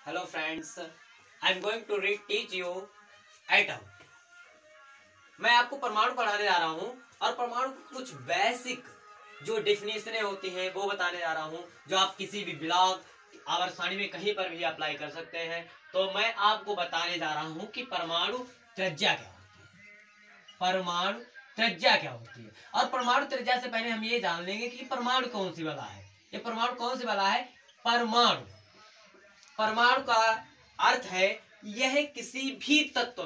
Hello friends, I am going to teach you atom. मैं आपको परमाणु पढ़ाने जा रहा हूँ और परमाणु की कुछ बेसिक जो डेफिनेशनें होती हैं वो बताने जा रहा हूँ, जो आप किसी भी ब्लॉग आवर्तसारणी में कहीं पर भी अप्लाई कर सकते हैं। तो मैं आपको बताने जा रहा हूँ कि परमाणु त्रिज्या क्या होती है, परमाणु त्रिज्या क्या होती है। और परमाणु त्रिज्या से पहले हम ये जान लेंगे कि परमाणु कौन सी वाला है। ये परमाणु कौन सी वाला है? परमाणु। परमाणु का अर्थ है यह किसी भी तत्व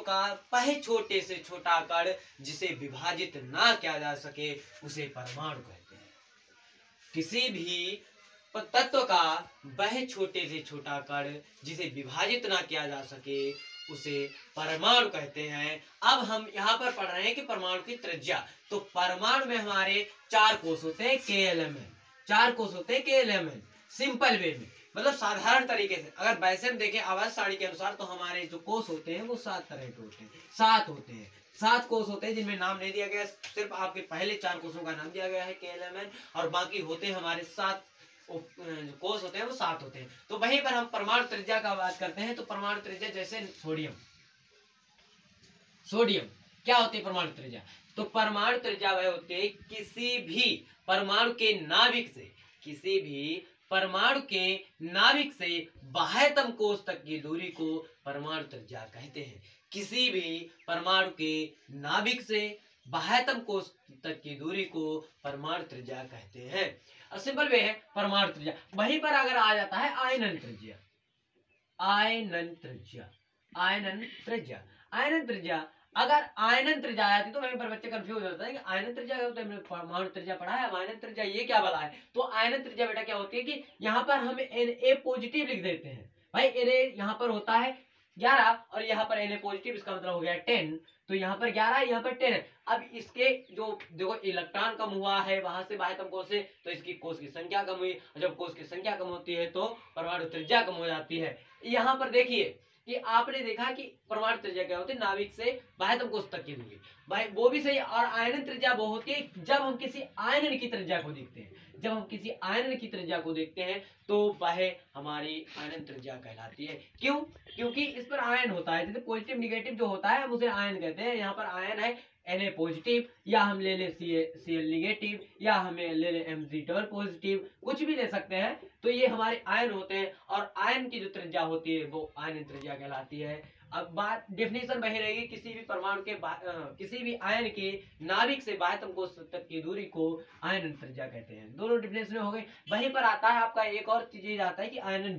का वह छोटे से छोटा कण जिसे विभाजित ना किया जा सके उसे परमाणु कहते हैं। किसी भी तत्व का वह छोटे से छोटा कण जिसे विभाजित ना किया जा सके उसे परमाणु कहते हैं। अब हम यहाँ पर पढ़ रहे हैं कि परमाणु की त्रिज्या। तो परमाणु में हमारे 4 कोष होते हैं, KLMN। 4 कोष होते हैं KLMN। सिंपल वे में, मतलब साधारण तरीके से अगर वैसे हम देखें आवर्तसारणी के अनुसार, तो हमारे जो कोष होते हैं वो 7 तरह के होते हैं। 7 होते हैं, 7 कोष होते हैं जिनमें नाम नहीं दिया गया, सिर्फ आपके पहले 4 कोषों का नाम दिया गया है KLMN, और बाकी होते हैं हमारे 7 कोष होते हैं, वो 7 होते हैं। तो वहीं पर हम परमाणु त्रिज्या का बात करते हैं। तो परमाणु त्रिज्या जैसे सोडियम क्या होती है परमाणु त्रिज्या? तो परमाणु त्रिज्या वह होती है किसी भी परमाणु के नाभिक से बाह्यतम कोष तक की दूरी को परमाणु त्रिज्या कहते हैं। किसी भी परमाणु के नाभिक से बाह्यतम कोष तक की दूरी को परमाणु त्रिज्या कहते हैं। सिंपल वे है परमाणु त्रिज्या। वहीं पर अगर आ जाता है आयनन त्रिज्या। अगर आयनन त्रिज्या आती तो वहीं पर बच्चे कंफ्यूज हो जाते हैं कि आयनन त्रिज्या क्या होता है। हमने परमाणु त्रिज्या पढ़ा है, आयनन त्रिज्या ये क्या वाला है? तो आयनन त्रिज्या बेटा क्या होती है कि यहाँ पर हम Na पॉजिटिव लिख देते हैं। भाई Na यहाँ पर होता है 11 और यहाँ पर Na पॉजिटिव, इसका मतलब हो गया 10। तो यहाँ पर 11 यहाँ पर 10 है। अब इसके जो देखो इलेक्ट्रॉन कम हुआ है वहां से बाह्यतम कोष से, तो इसकी कोष की संख्या कम हुई, और जब कोष की संख्या कम होती है तो परमाणु त्रिज्या कम हो जाती है। यहाँ पर देखिए कि आपने देखा कि परमाणु त्रिज्या क्या होती है, नाभिक से बाह्यतम कोष तक की दूरी, भाई वो भी सही। और आयनन त्रिज्या वो होती है जब हम किसी आयनन की त्रिज्या को देखते हैं। जब हम किसी आयनन की त्रिज्या को देखते हैं तो वह हमारी आयनन त्रिज्या कहलाती है। क्यों? क्योंकि इस पर आयन होता है, जैसे पॉजिटिव निगेटिव जो होता है हम उसे आयन कहते हैं। यहाँ पर आयन है Na पॉजिटिव, या हम ले ले Cl निगेटिव, या हमें ले ले Mg पॉजिटिव, कुछ भी ले सकते हैं। तो ये हमारे आयन होते हैं, और आयन की जो त्रिज्या होती है वो आयनन त्रिज्या कहलाती है। अब बात डेफिनेशन वही रहेगी, किसी भी परमाणु के किसी भी आयन के नाभिक से बाह्यतम कोष तक की दूरी को आयनन त्रिज्या कहते हैं। दोनों डेफिनेशन हो गई। वहीं पर आता है आपका एक और चीज आता है कि आयनन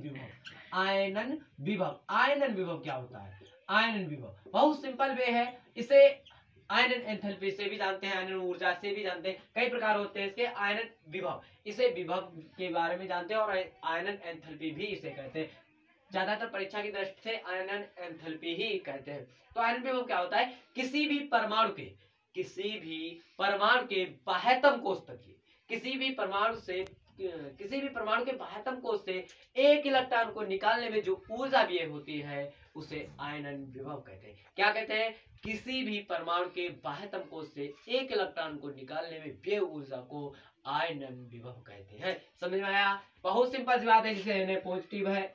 विभव क्या होता है? आयनन विभव बहुत सिंपल वे है। इसे आयनन एंथैल्पी से भी जानते हैं, आयनन ऊर्जा से भी जानते हैं, कई प्रकार होते हैं इसके। आयनन विभव, इसे विभव के बारे में जानते हैं, और आयनन एंथैल्पी भी इसे कहते हैं। ज्यादातर परीक्षा की दृष्टि से आयनन एंथैल्पी ही कहते हैं। तो आयनन विभव क्या होता है? किसी भी परमाणु के बाह्यतम कोष तक की, किसी भी परमाणु के बाह्यतम कोष से एक इलेक्ट्रॉन को निकालने में जो ऊर्जा व्यय होती है उसे आयनन विभव कहते हैं। क्या कहते हैं? किसी भी परमाणु के बाह्यतम कोष से एक इलेक्ट्रॉन को निकालने में व्यय ऊर्जा को आयनन विभव कहते हैं। समझ में आया? बहुत सिंपल सी बात है। जैसे Na पॉजिटिव है,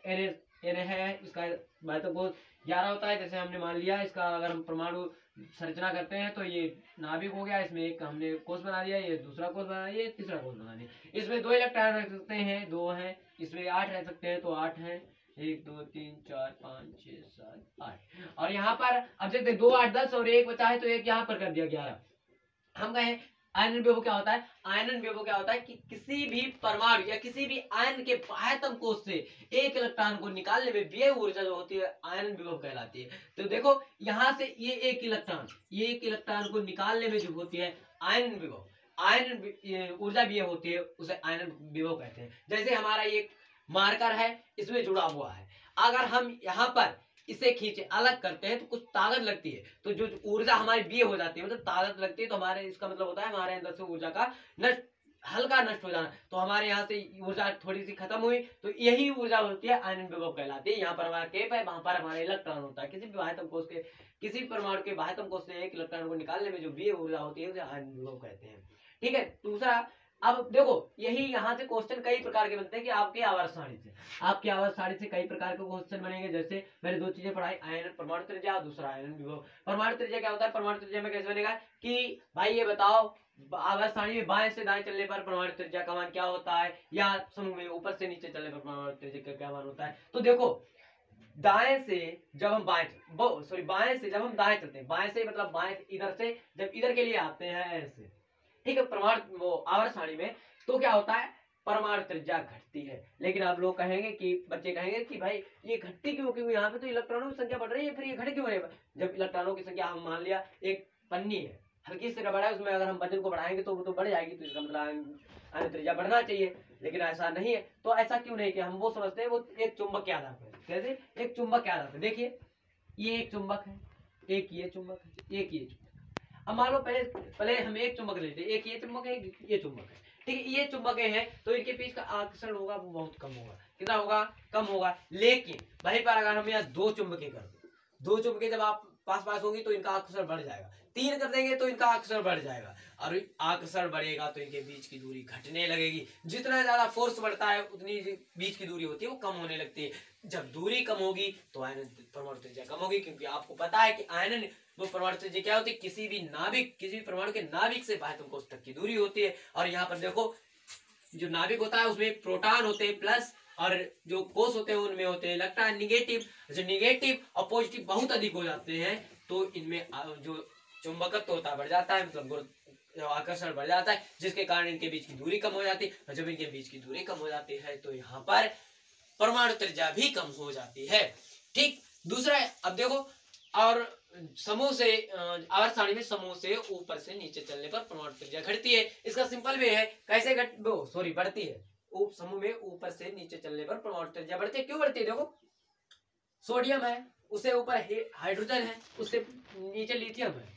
Na है, इसका बाह्यतम कोष 11 होता है। जैसे हमने मान लिया इसका, अगर हम परमाणु संरचना करते हैं तो ये नाभिक हो गया, इसमें एक हमने कोष बना दिया, ये दूसरा कोष बना दिया, ये तीसरा कोष बना दिया। इसमें 2 इलेक्ट्रॉन रख सकते हैं, 2 हैं। इसमें 8 रह सकते हैं, तो 8 हैं। 1 2 3 4 5 6 7 8। और यहाँ पर अब देखते हैं 2 8 10 और 1 बचा है, तो 1 यहाँ पर कर दिया 11। हम कहें आयनन विभव क्या होता है? आयनन विभव क्या होता है कि किसी भी परमाणु या किसी भी आयन के बाह्यतम कोष से एक इलेक्ट्रॉन को निकालने में व्यय ऊर्जा जो होती है आयनन विभव कहलाती है। तो देखो यहाँ से ये एक इलेक्ट्रॉन को निकालने में जो होती है आयनन ऊर्जा व्यय होती है, उसे आयनन विभव कहते हैं। जैसे हमारा ये मार्कर है, इसमें जुड़ा हुआ है, अगर हम यहाँ पर इसे खींचे अलग करते हैं तो कुछ ताकत लगती है, तो जो ऊर्जा हमारी व्यय हो जाती है, मतलब ताकत लगती है, तो हमारे इसका मतलब होता है हमारे अंदर से ऊर्जा का हल्का नष्ट हो जाना। तो हमारे यहाँ से ऊर्जा थोड़ी सी खत्म हुई, तो यही ऊर्जा होती है आयनन विभव कहलाती है। यहाँ पर हमारा केप है, वहां पर हमारा इलेक्ट्रॉन होता है। किसी भी परमाणु के बाह्यतम कोष से एक इलेक्ट्रॉन को निकालने में जो व्यय ऊर्जा होती है उसे आयनन विभव कहते हैं। ठीक है। दूसरा अब देखो यही यहाँ से क्वेश्चन कई प्रकार के बनते हैं कि आपके आवर्त सारणी से कई प्रकार के क्वेश्चन बनेंगे। जैसे मैंने दो चीजें पढ़ाई, आयन परमाणु त्रिज्या और दूसरा आयन विभव। परमाणु त्रिज्या क्या होता है, परमाणु त्रिज्या में कैसे बनेगा कि भाई ये बताओ आवर्त सारणी में बाएं से दाएं चलने पर परमाणु त्रिज्या का मान क्या होता है, या समूह में ऊपर से नीचे चलने पर परमाणु त्रिज्या का क्या मान होता है। तो देखो दाएं से जब हम बाएं से जब हम दाएं चलते हैं, बाएं से मतलब बाएं इधर से जब इधर के लिए आते हैं ऐसे, ठीक है, परमाणु वो आवर्त सारणी में, तो क्या होता है परमाणु त्रिज्या घटती है। लेकिन आप लोग कहेंगे कि बच्चे कहेंगे कि भाई ये घटती क्यों, क्योंकि यहाँ पे तो इलेक्ट्रॉनों की संख्या बढ़ रही है, फिर ये घट क्यों रही है। जब इलेक्ट्रॉनों की संख्या, हम मान लिया एक पन्नी है, हल्की से रबड़ है, उसमें अगर हम वजन को बढ़ाएंगे तो वो तो बढ़ जाएगी, तो इसका मतलब आयन त्रिज्या बढ़ना चाहिए, लेकिन ऐसा नहीं है। तो ऐसा क्यों नहीं किया, हम वो समझते हैं वो एक चुंबक के आधार पर। कैसे, एक चुंबक के आधार पर। देखिए ये एक चुंबक है, एक ये चुंबक है, एक ये चुंबक। अब मान लो पहले हम एक चुंबक लेते हैं, एक ये चुंबक है, ये चुंबक है, ठीक है, ये चुंबकें हैं, तो इनके बीच का आकर्षण होगा वो बहुत कम होगा। कितना होगा, कम होगा। लेकिन वहीं पर अगर हम यहाँ दो चुंबकें कर दो, दो चुंबकें जब आप पास पास होंगी तो इनका आकर्षण बढ़ जाएगा, तीन कर देंगे तो इनका आकर्षण बढ़ जाएगा, और आकर्षण बढ़ेगा तो इनके बीच की दूरी घटने लगेगी। जितना ज्यादा फोर्स बढ़ता है उतनी बीच की दूरी होती है वो कम होने लगती है। जब दूरी कम होगी तो आयन परमाणु त्रिज्या कम होगी, क्योंकि आपको पता है कि आयन वो परमाणु त्रिज्या क्या होती है, किसी भी परमाणु के नाभिक से बाह्यतम कोश तक की दूरी होती है। और यहाँ पर देखो जो नाभिक होता है उसमें प्रोटॉन होते हैं प्लस, और जो कोश होते हैं उनमें होते हैं इलेक्ट्रॉन निगेटिव। जो निगेटिव और पॉजिटिव बहुत अधिक हो जाते हैं तो इनमें जो चुंबकत्व होता है बढ़ जाता है, मतलब आकर्षण बढ़ जाता है, जिसके कारण इनके बीच की दूरी कम हो जाती है। और जब इनके बीच की दूरी कम हो जाती है तो यहाँ पर परमाणु त्रिज्या भी कम हो जाती है। ठीक, दूसरा अब देखो, और समूह से आवर्त सारणी में समूह से ऊपर से नीचे चलने पर परमाणु त्रिज्या घटती है। इसका सिंपल वे है, कैसे बढ़ती है। समूह में ऊपर से नीचे चलने पर परमाणु त्रिज्या बढ़ती है। क्यों बढ़ती है, देखो सोडियम है, उससे ऊपर हाइड्रोजन है, उससे नीचे लिथियम है।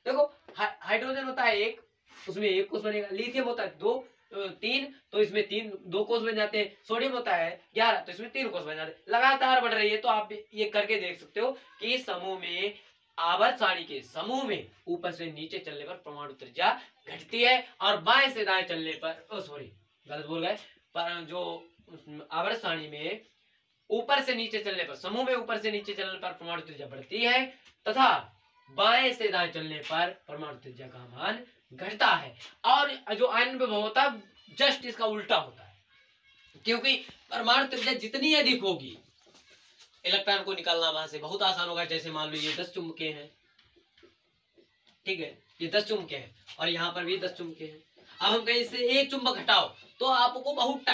देखो हाइड्रोजन होता है एक, उसमें एक कोष बनेगा, लिथियम होता है दो, तीन, तो इसमें दो कोष बन जाते हैं। सोडियम होता है 11, तो इसमें 3 कोष बन जाते हैं। लगातार बढ़ रही है। तो आप ये करके देख सकते हो कि समूह में, आवर्त सारणी के समूह में ऊपर से नीचे चलने पर परमाणु त्रिज्या घटती है, और बाएं से दाएं चलने पर, गलत बोल गए, पर जो आवर्त सारणी में ऊपर से नीचे चलने पर, समूह में ऊपर से नीचे चलने पर परमाणु त्रिज्या बढ़ती है, तथा बाएं से दाएं चलने पर परमाणु त्रिज्या का मान घटता है। और जो आयन विभव होता है जस्ट इसका उल्टा होता है, क्योंकि परमाणु त्रिज्या जितनी अधिक होगी इलेक्ट्रॉन को निकालना वहां से बहुत आसान होगा। जैसे मान लो ये 10 चुंबकें हैं, ठीक है, ये 10 चुंबकें हैं, और यहाँ पर भी 10 चुंबकें हैं। अब हम कहीं से एक चुंबक हटाओ तो आपको बहुत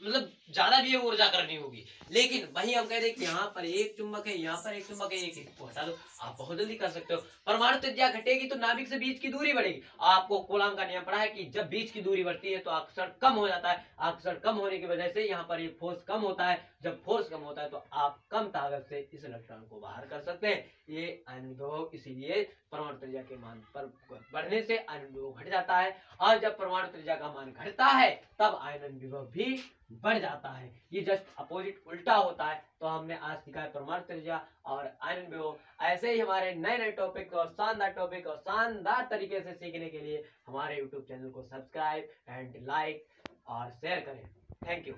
मतलब ज्यादा भी ऊर्जा करनी होगी। लेकिन वही हम कह रहे हैं कि यहाँ पर एक चुंबक है, यहाँ पर एक चुंबक है, एक को हटा दो, आप बहुत जल्दी कर सकते हो। परमाणु त्रिज्या घटेगी तो नाभिक से बीच की दूरी बढ़ेगी। आपको कूलॉम का नियम पढ़ा है कि जब बीच की दूरी बढ़ती है तो आकर्षण कम हो जाता है। आकर्षण कम होने की वजह से यहाँ पर ये फोर्स कम होता है। जब फोर्स कम होता है तो आप कम ताकत से इस इलेक्ट्रॉन को बाहर कर सकते हैं। ये आयन विभव, इसीलिए परमाणु त्रिज्या के मान पर बढ़ने से आयन विभव घट जाता है, और जब परमाणु त्रिज्या का मान घटता है तब आयन विभव भी बढ़ जाता है। ये जस्ट अपोजिट उल्टा होता है। तो हमने आज सीखा है परमाणु त्रिज्या और आयन विभव। ऐसे ही हमारे नए नए टॉपिक और शानदार टॉपिक और शानदार तरीके से सीखने के लिए हमारे YouTube चैनल को सब्सक्राइब एंड लाइक और शेयर करें। Thank you.